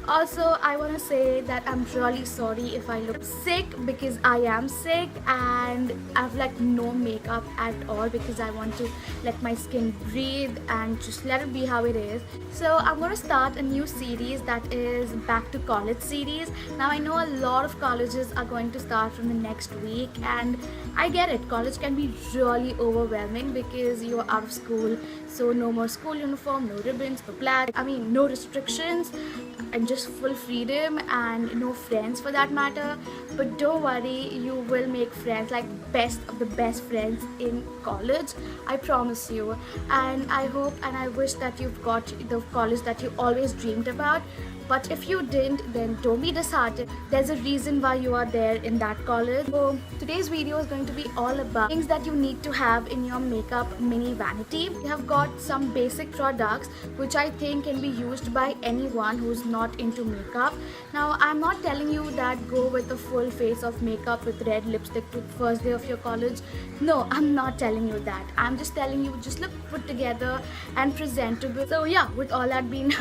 Also, I want to say that I'm really sorry if I look sick, because I am sick and I've like no makeup at all, because I want to let my skin breathe and just let it be how it is. So I'm going to start a new series that is back to college series. Now I know a lot of colleges are going to start from the next week, and I get it. College can be really overwhelming because you're out of school, so no more school uniform, no ribbons, no plaid, no restrictions, and just full freedom, and no friends for that matter. But don't worry, you will make friends, like best of the best friends in college, I promise you. And I hope and I wish that you've got the college that you always dreamed about. But if you didn't, then don't be disheartened. There's a reason why you are there in that college. So today's video is going to be all about things that you need to have in your makeup mini vanity. We have got some basic products which I think can be used by anyone who's not into makeup. Now I'm not telling you that go with a full face of makeup with red lipstick to first day of your college. No, I'm not telling you that. I'm just telling you just look put together and presentable. So yeah, with all that being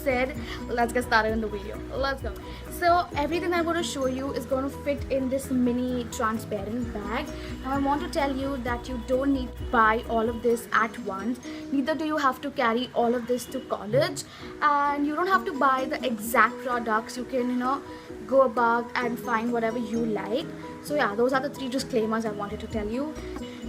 said, let's get started in the video. Let's go. So everything I'm going to show you is going to fit in this mini transparent bag. Now I want to tell you that you don't need to buy all of this at once, neither do you have to carry all of this to college, and you don't have to buy the exact products. You can go about and find whatever you like. So yeah, those are the 3 disclaimers I wanted to tell you.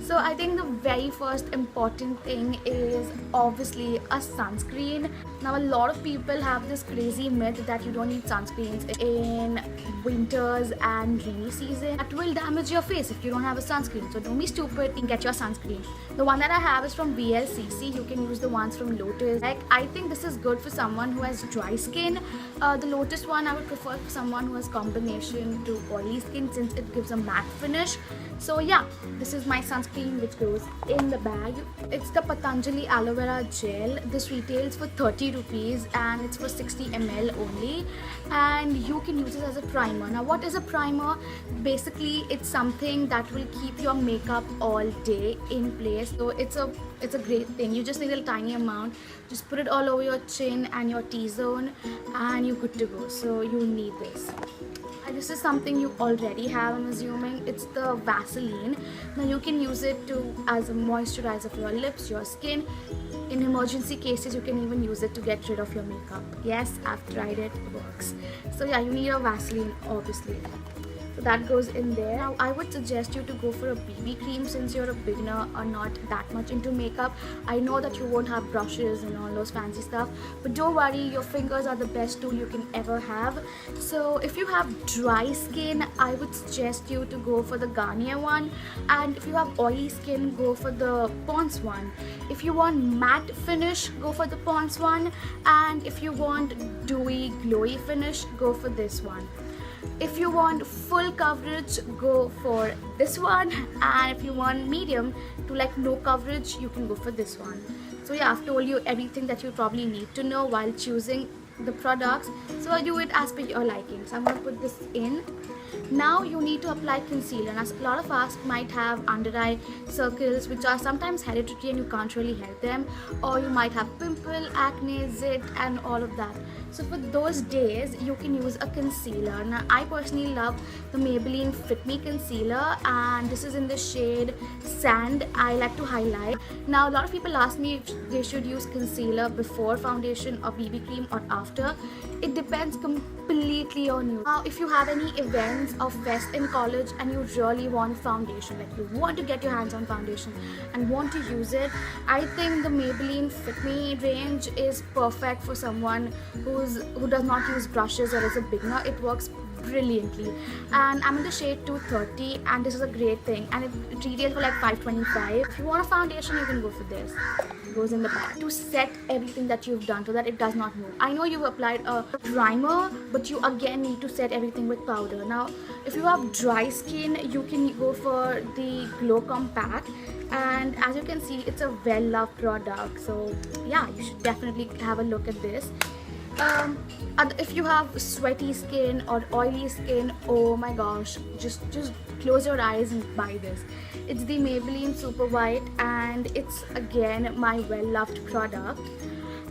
So I think the very first important thing is obviously a sunscreen. Now a lot of people have this crazy myth that you don't need sunscreens in winters and rainy season. That will damage your face if you don't have a sunscreen. So don't be stupid and get your sunscreen. The one that I have is from VLCC. You can use the ones from Lotus. Like, I think this is good for someone who has dry skin. The Lotus one I would prefer for someone who has combination to oily skin, since it gives a matte finish. So yeah, this is my sunscreen which goes in the bag. It's the Patanjali aloe vera gel. This retails for 30 rupees and it's for 60 ml only, and you can use it as a primer. Now what is a primer? Basically it's something that will keep your makeup all day in place. So it's a great thing. You just need a tiny amount, just put it all over your chin and your T-zone and you're good to go. So you need this. This is something you already have, I'm assuming. It's the Vaseline. Now you can use it as a moisturizer for your lips, your skin. In emergency cases, you can even use it to get rid of your makeup. Yes, I've tried it, it works. So yeah, you need a Vaseline, obviously. So that goes in there. Now I would suggest you to go for a BB cream, since you're a beginner or not that much into makeup. I know that you won't have brushes and all those fancy stuff, but don't worry, your fingers are the best tool you can ever have. So if you have dry skin, I would suggest you to go for the Garnier one, and if you have oily skin, go for the Pond's one. If you want matte finish, go for the Pond's one, and if you want dewy glowy finish, go for this one. If you want full coverage, go for this one, and if you want medium to like no coverage, you can go for this one. So yeah, I've told you everything that you probably need to know while choosing the products, so I'll do it as per your liking. So I'm going to put this in. Now you need to apply concealer. Now a lot of us might have under eye circles which are sometimes hereditary and you can't really help them, or you might have pimple, acne, zit and all of that. So for those days you can use a concealer. Now I personally love the Maybelline Fit Me concealer, and this is in the shade Sand. I like to highlight. Now a lot of people ask me if they should use concealer before foundation or BB cream or after. It depends completely on you. Now if you have any events or fest in college and you really want foundation, like you want to get your hands on foundation and want to use it, I think the Maybelline Fit Me range is perfect for someone who does not use brushes or is a beginner. It works brilliantly, and I'm in the shade 230, and this is a great thing, and it retails for like 525. If you want a foundation, you can go for this. It goes in the bag to set everything that you've done so that it does not move. I know you've applied a primer, but you again need to set everything with powder. Now if you have dry skin, you can go for the Glow Compact, and as you can see, it's a well-loved product. So yeah, you should definitely have a look at this. If you have sweaty skin or oily skin, oh my gosh, just close your eyes and buy this. It's the Maybelline Super White, and it's again my well-loved product.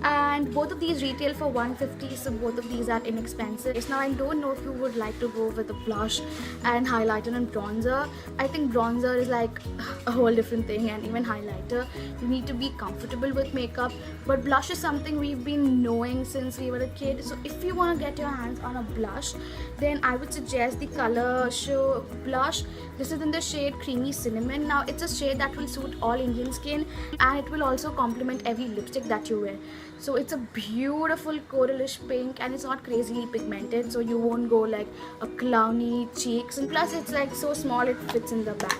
and both of these retail for 150, so both of these are inexpensive. Now I don't know if you would like to go with a blush and highlighter and bronzer. I think bronzer is like a whole different thing, and even highlighter, you need to be comfortable with makeup, but blush is something we've been knowing since we were a kid. So if you want to get your hands on a blush, then I would suggest the Color Show blush. This is in the shade Creamy Cinnamon. Now it's a shade that will suit all Indian skin, and it will also complement every lipstick that you wear. So it's a beautiful coralish pink, and it's not crazily pigmented, so you won't go like a clowny cheeks, and plus it's like so small it fits in the bag.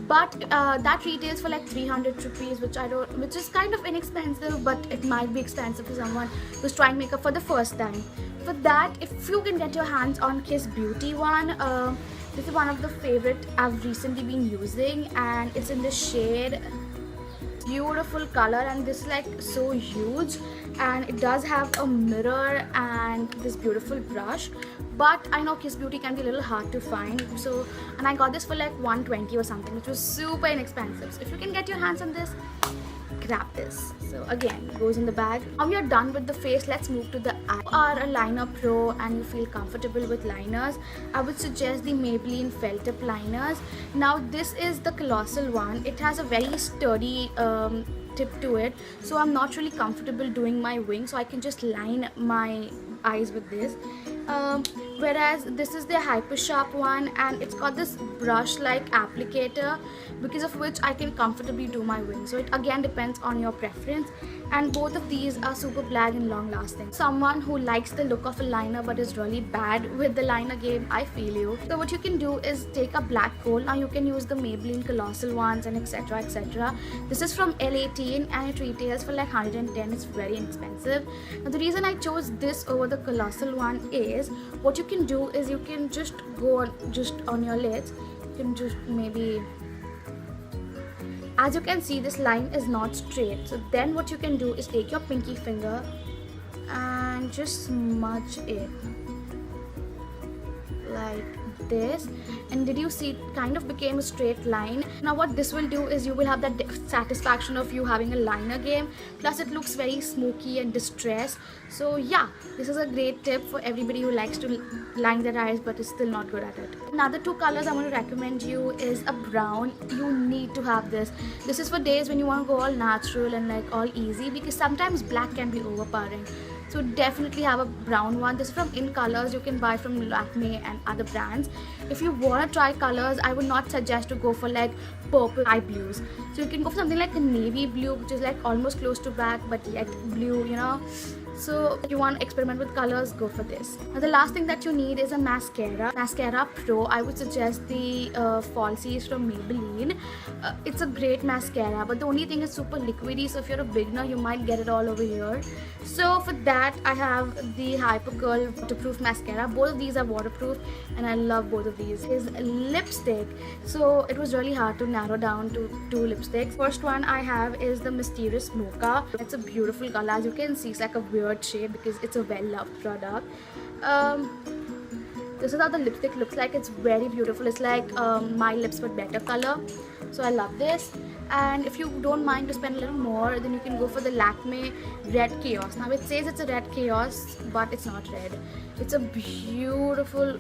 But that retails for like 300 rupees, which is kind of inexpensive, but it might be expensive for someone who's trying makeup for the first time. For that, if you can get your hands on Kiss Beauty one, this is one of the favorite I've recently been using, and it's in the shade, beautiful color, and this is like so huge, and it does have a mirror and this beautiful brush. But I know Kiss Beauty can be a little hard to find, so, and I got this for like 120 or something, which was super inexpensive. So if you can get your hands on this, grab this. So again, it goes in the bag. Now we are done with the face, let's move to the eye. If you are a liner pro and you feel comfortable with liners, I would suggest the Maybelline Felt Tip liners. Now this is the colossal one. It has a very sturdy tip to it, so I'm not really comfortable doing my wing, so I can just line my eyes with this. Whereas this is the hyper sharp one, and it's got this brush like applicator, because of which I can comfortably do my wing. So it again depends on your preference, and both of these are super black and long lasting. Someone who likes the look of a liner but is really bad with the liner game, I feel you. So what you can do is take a black kohl. Now you can use the Maybelline colossal ones and etc, etc. This is from L18 and it retails for like 110. It's very inexpensive. Now the reason I chose this over the colossal one is, what you can do is you can just go on your lids. You can just maybe, as you can see, this line is not straight. So then what you can do is take your pinky finger and just smudge it like this, and did you see it kind of became a straight line? Now what this will do is you will have that satisfaction of you having a liner game, plus it looks very smoky and distressed. So yeah, this is a great tip for everybody who likes to line their eyes but is still not good at it. Another two colors I want to recommend you is a brown. You need to have this. This is for days when you want to go all natural and like all easy, because sometimes black can be overpowering. So definitely have a brown one. This is from In Colors. You can buy from Lakme and other brands. If you want to try colors, I would not suggest to go for like purple eye blues. So you can go for something like a navy blue, which is like almost close to black but yet blue, you know. So if you want to experiment with colors, go for this. Now the last thing that you need is a mascara. Mascara Pro, I would suggest the Falsies from Maybelline. It's a great mascara, but the only thing is super liquidy, so if you're a beginner, you might get it all over here. So for that, I have the Hyper Curl waterproof mascara. Both of these are waterproof, and I love both of these. Is lipstick. So it was really hard to narrow down to two lipsticks. First one I have is the Mysterious Mocha. It's a beautiful color. As you can see, it's like a weird shade because it's a well-loved product. This is how the lipstick looks like. It's very beautiful. It's like My Lips but better color. So I love this. And if you don't mind to spend a little more, then you can go for the Lakme Red Chaos. Now it says it's a red chaos, but it's not red. It's a beautiful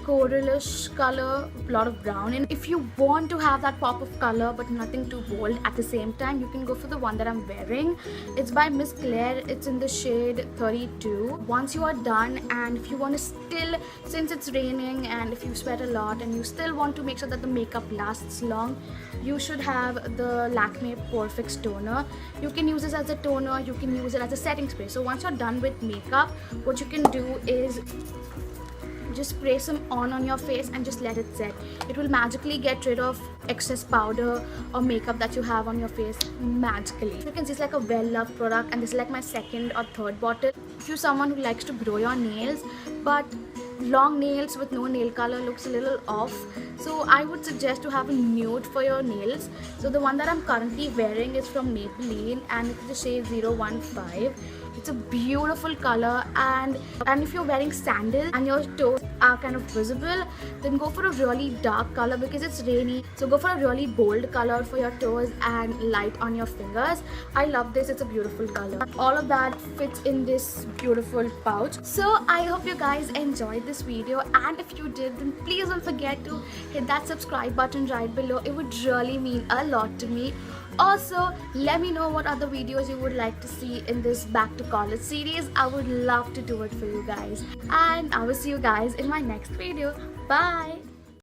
coralish color, a lot of brown. And if you want to have that pop of color but nothing too bold at the same time, you can go for the one that I'm wearing. It's by Miss Claire. It's in the shade 32. Once you are done, and if you want to still, since it's raining and if you sweat a lot and you still want to make sure that the makeup lasts long, you should have the Lakme Pore Fix toner. You can use this as a toner, you can use it as a setting spray. So once you're done with makeup, what you can do is just spray some on your face and just let it set. It will magically get rid of excess powder or makeup that you have on your face magically. You can see it's like a well-loved product, and this is like my second or third bottle. If you're someone who likes to grow your nails but long nails with no nail color looks a little off, so I would suggest to have a nude for your nails. So the one that I'm currently wearing is from Maybelline, and it's the shade 015. It's a beautiful color, and if you're wearing sandals and your toes are kind of visible, then go for a really dark color because it's rainy. So go for a really bold color for your toes and light on your fingers. I love this. It's a beautiful color. All of that fits in this beautiful pouch. So I hope you guys enjoyed this video, and if you did, then please don't forget to hit that subscribe button right below. It would really mean a lot to me. Also, let me know what other videos you would like to see in this back to college series. I would love to do it for you guys, and I will see you guys in my next video. Bye.